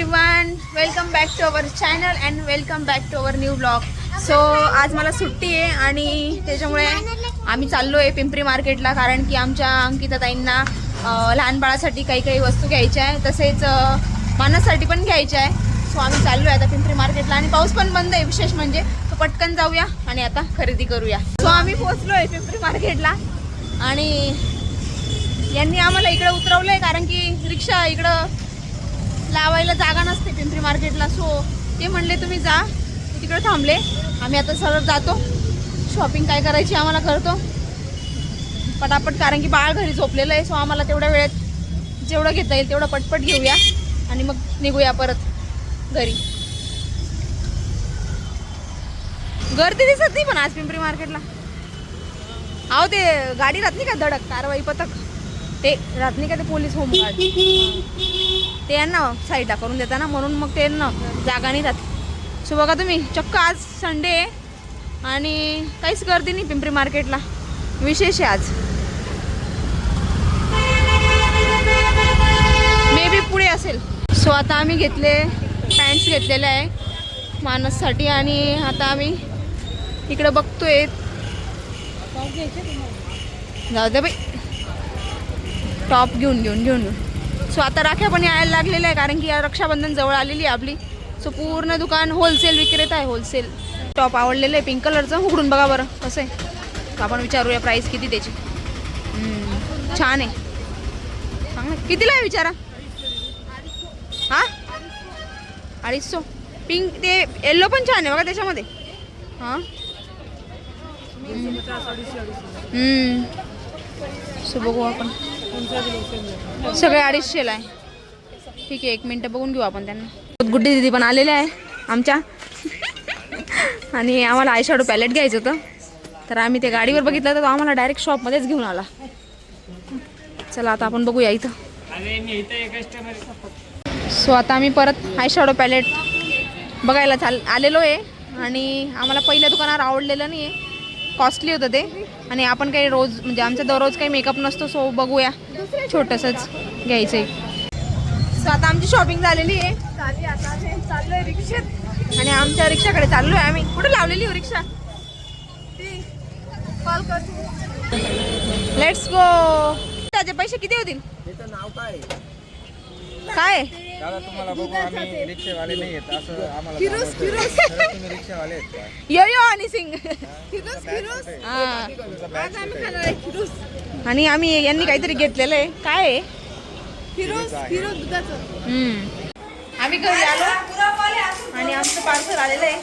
Everyone, welcome back to our channel and welcome back to our new blog. So आज मला सुट्टी आहे आणि त्याच्यामुळे आम्ही चाललो आहे पिंपरी मार्केटला, कारण की आमच्या अंकिता ताईंना लहान बाळासाठी काही काही वस्तू घ्यायच्या आहे, तसेच मानससाठी पण घ्यायच्या आहे. सो आम्ही चाललो आहे आता पिंपरी मार्केटला आणि पाऊस पण बंद आहे. विशेष म्हणजे तो पटकन जाऊया आणि आता खरेदी करूया. सो आम्ही पोहोचलो आहे पिंपरी मार्केटला आणि यांनी आम्हाला इकडे उतरवलं आहे, कारण की रिक्षा इकडं लावायला जागा नसते पिंपरी मार्केटला. सो ते म्हणले तुम्ही जा, तिकडे थांबले. आम्ही आता सरळ जातो, शॉपिंग काय करायची आम्हाला करतो पटापट, कारण की बाळ घरी झोपलेलं आहे. सो आम्हाला तेवढ्या वेळेत जेवढं घेता येईल तेवढं पटपट घेऊया आणि मग निघूया परत घरी. गर्दी दिसत नाही पण आज पिंपरी मार्केटला. अहो ते गाडी राहत नाही का, धडक कारवाई पथक ते राहत नाही का, ते पोलीस होमगार्ड ते यांना साईडला करून देताना, म्हणून मग ते ना जागा नाही राहत. सो बघा तुम्ही, चक्क आज संडे आहे आणि काहीच गर्दी नाही पिंपरी मार्केटला. विशेष आहे आज. मे बी पुढे असेल. सो आता आम्ही घेतले पॅन्ट्स घेतलेले आहे मानससाठी आणि आता आम्ही इकडं बघतोय. जाऊ दे बाई, टॉप घेऊन. सो आता राख्या पण यायला लागलेल्या आहे, कारण की रक्षाबंधन जवळ आलेली आहे आपली. सो पूर्ण दुकान होलसेल विक्रेता आहे. होलसेल टॉप आवडलेलं आहे पिंक कलरचं. उघडून बघा बरं कसं आहे. तर आपण विचारूया प्राईस किती त्याची. छान आहे, चांगलं. कितीला आहे विचारा. हां 250. पिंक ते येल्लो पण छान आहे बघा त्याच्यामध्ये. हां सो बघू आपण, सगळे 250ला आहे. ठीक आहे, 1 मिनटं बघून घेऊ आपण त्यांना. गुड्डी दिदी पण आलेले आहे आमच्या आणि आम्हाला आय शॅडो पॅलेट घ्यायचं होतं, तर आम्ही ते गाडीवर बघितलं तर तो आम्हाला डायरेक्ट शॉपमध्येच घेऊन आला. चला आता आपण बघूया इथं. सो आता आम्ही परत आय शॅडो पॅलेट बघायला आलेलो आहे आणि आम्हाला पहिल्या दुकानावर आवडलेलं नाही आहे, कॉस्टली होतं ते. आणि आपण काही रोज म्हणजे आमचा दररोज काही मेकअप नसतो, सो बघूया छोटंसंच घ्यायचं आहे. सो आता आमची शॉपिंग झालेली आहे. आता चाललो आहे रिक्षेत आणि आमच्या रिक्षाकडे चाललो आहे आम्ही. कुठे लावलेली हो रिक्षा, कॉल कर. Let's go. त्याचे पैसे किती होतील? नाव काय काय दादा तुम्हाला बघू आम्ही रिक्षावाले नाही आहेत असं आम्हाला तुम्ही रिक्षावाले आहेत का? यो आणि सिंग आणि आम्ही यांनी काहीतरी घेतलेलं आहे. काय आहे? आम्ही घरी आलो आणि आमचं पार्सल आलेलं आहे.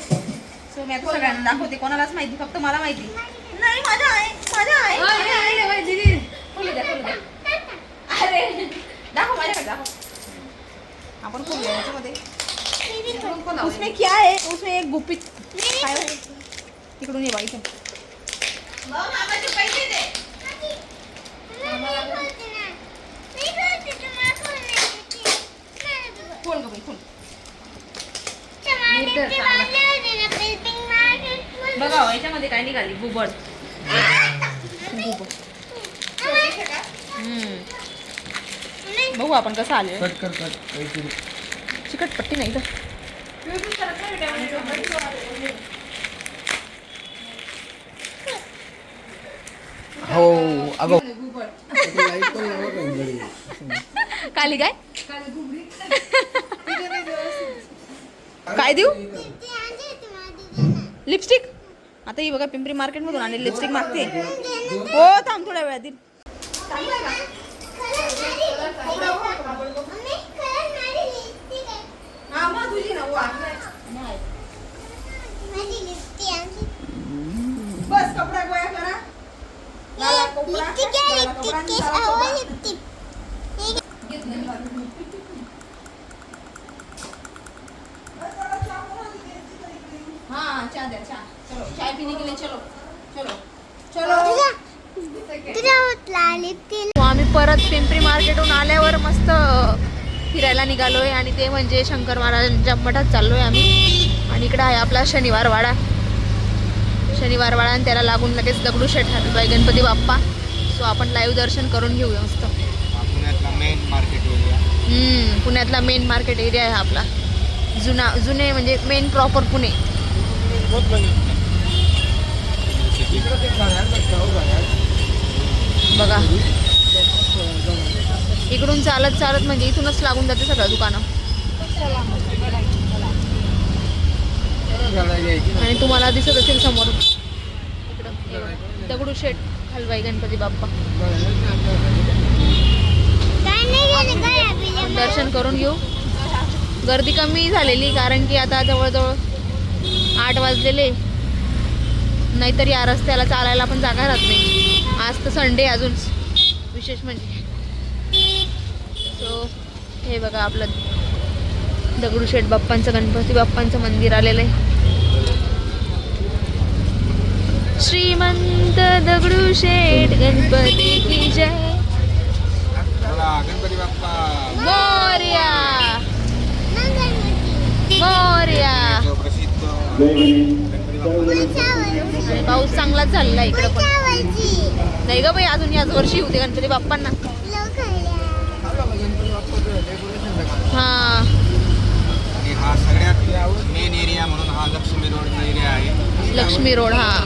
सो मी आता सगळ्यांना दाखवते, कोणालाच माहिती, फक्त मला माहिती नाही. माझ्या आहे अरे दाखव, माझ्याकडे दाखव. आपण खूप याच्यामध्ये उसमें क्या है, उसमें एक गुपित काय आहे. तिकडून ये बाई. खोल गं बाई, खोल. बघा याच्यामध्ये काय निघाली, बुबड. बघू आपण कसं आले. चिकट पट्टी नाही तर हो अगो काली काय काय देऊ. लिपस्टिक. आता ही बघा पिंपरी मार्केट मधून आणि लिपस्टिक मागते. हो थांब थोड्या वेळात येईल. बस कपडा गोळा करा. हाँ चाय दे, चाय. चलो चाय पीने के लिए चलो. आम्ही परत पिंपरी मार्केटहून आल्यावर मस्त फिरायला निघालोय आणि ते म्हणजे शंकर महाराजांच्या मठात चाललोय आम्ही. आणि इकडे आहे आपला शनिवार वाडा आणि त्याला लागून लगेच दगडूशेठ हलवाई गणपती बाप्पा. सो आपण लाईव्ह दर्शन करून घेऊया मस्त. पुण्यातला मेन मार्केट एरिया. पुण्यातला मेन मार्केट एरिया आहे आपला, जुने म्हणजे मेन प्रॉपर पुणे. बघा इकडून चालत चालत म्हणजे इथूनच लागून जाते सगळं दुकानं. आणि तुम्हाला दिसत असेल समोर इकडं हे बघा, दगडूशेठ हलवाई गणपती बाप्पा. दर्शन करून घेऊ. गर्दी कमी झालेली कारण की आता जवळजवळ 8 वाजलेले, नाहीतर या रस्त्याला चालायला पण जागा राहत नाही. आज तर संडे अजून विशेष म्हणजे. सो हे बघा आपलं दगडूशेठ बाप्पांचं, गणपती बाप्पांचं मंदिर आलेलं आहे. श्रीमंत दगडूशेठ गणपती की जय. गणपती बाप्पा मोरया मोरया. आणि पाऊस चांगलाच झालेला आहे इकडं पण. नाही ग बाई, अजून याच वर्षी होते गणपती बाप्पांना. हा आणि हा सगळ्यात मेन एरिया म्हणून हा लक्ष्मी रोड एरिया आहे. लक्ष्मी रोड. हा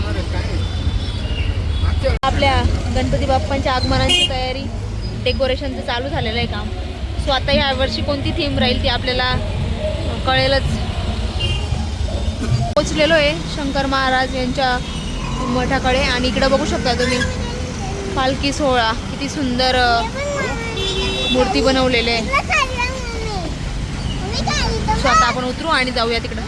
आपल्या गणपती बाप्पांच्या आगमनाची तयारी, डेकोरेशनचं चालू झालेलं आहे काम. सो आता ह्या वर्षी कोणती थीम राहील ती आपल्याला कळेलच. पोचलेलो आहे शंकर महाराज यांच्या मठाकडे. आणि इकडं बघू शकता तुम्ही पालखी सोहळा, किती सुंदर मूर्ती बनवलेले आहे. सो आता आपण उतरू आणि जाऊया तिकडं.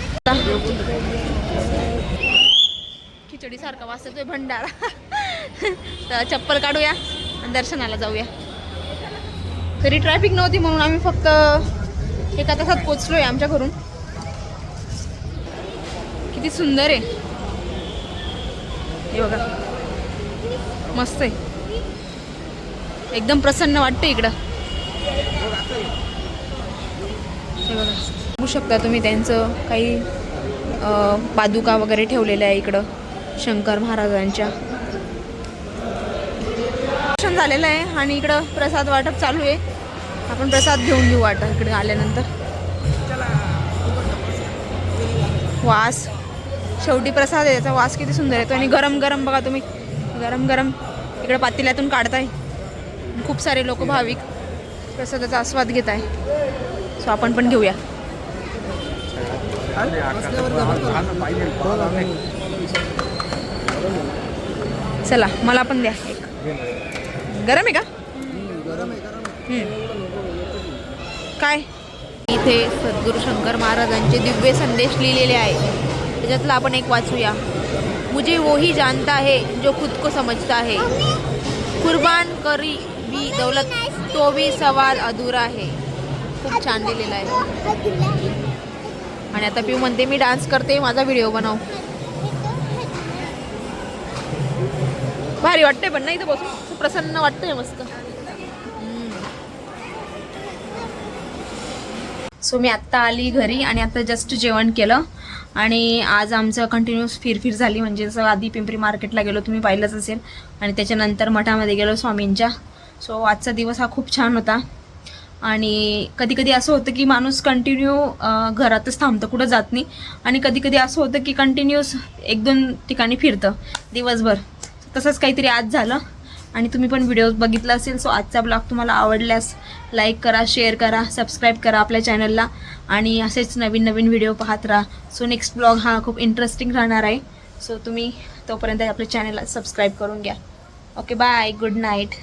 खिचडी सारखा वाजतोय भंडारा. तर चप्पल काढूया आणि दर्शनाला जाऊया. तरी ट्रॅफिक नव्हती म्हणून आम्ही फक्त 1 तासात पोचलोय आमच्या घरून. किती सुंदर आहे हे बघा, मस्त आहे, एकदम प्रसन्न वाटतं इकडं. हे बघा बघू शकता तुम्ही त्यांचं काही पादुका वगैरे ठेवलेल्या आहे इकडं शंकर महाराजांच्या. दर्शन झालेलं आहे आणि इकडं प्रसाद वाटप चालू आहे. आपण प्रसाद घेऊन घेऊ वाटत इकडे आल्यानंतर. वास, शेवटी प्रसाद आहे, त्याचा वास किती सुंदर येतो. आणि गरम गरम बघा तुम्ही, गरम गरम इकडे पातेल्यातून काढताय. खूप सारे लोक भाविक प्रसादाचा आस्वाद घेत आहे. सो आपण पण घेऊया. चला मला पण द्या एक. गरम आहे का? काय इथे सद्गुरू शंकर महाराजांचे दिव्य संदेश लिहिलेले आहे. त्याच्यातला आपण एक वाचूया. मुझे वही जानता है जो खुद को समझता है, कुर्बान करी भी दौलत तो भी सवाल अधूरा है. खूप छान लिहिलेलं आहे. आणि आता पिऊ म्हणते मी डान्स करते, माझा व्हिडिओ बनव. भारी वाटते पण नाही इथं बसून, प्रसन्न वाटतंय मस्त. सो मी आत्ता आली घरी आणि आता जस्ट जेवण केलं. आणि आज आमचं कंटिन्यूस फिरफिर झाली. म्हणजे जसं आधी पिंपरी मार्केटला गेलो, तुम्ही पाहिलंच असेल. आणि त्याच्यानंतर मठामध्ये गेलो स्वामींच्या. सो आजचा दिवस हा खूप छान होता. आणि कधी कधी असं होतं की माणूस कंटिन्यू घरातच थांबतं, कुठं जात नाही. आणि कधी कधी असं होतं की कंटिन्यूस 1-2 ठिकाणी फिरतं दिवसभर. तसंच काहीतरी आज झालं. आणि तुम्ही पण व्हिडिओ बघितला असेल. सो आजचा ब्लॉग तुम्हाला आवडल्यास लाईक करा, शेअर करा, सबस्क्राईब करा आपल्या चॅनलला. आणि असेच नवीन नवीन व्हिडिओ पाहत राहा. सो नेक्स्ट ब्लॉग हा खूप इंटरेस्टिंग राहणार आहे. सो तुम्ही तोपर्यंत आपल्या चॅनलला सबस्क्राईब करून घ्या. Okay bye, good night.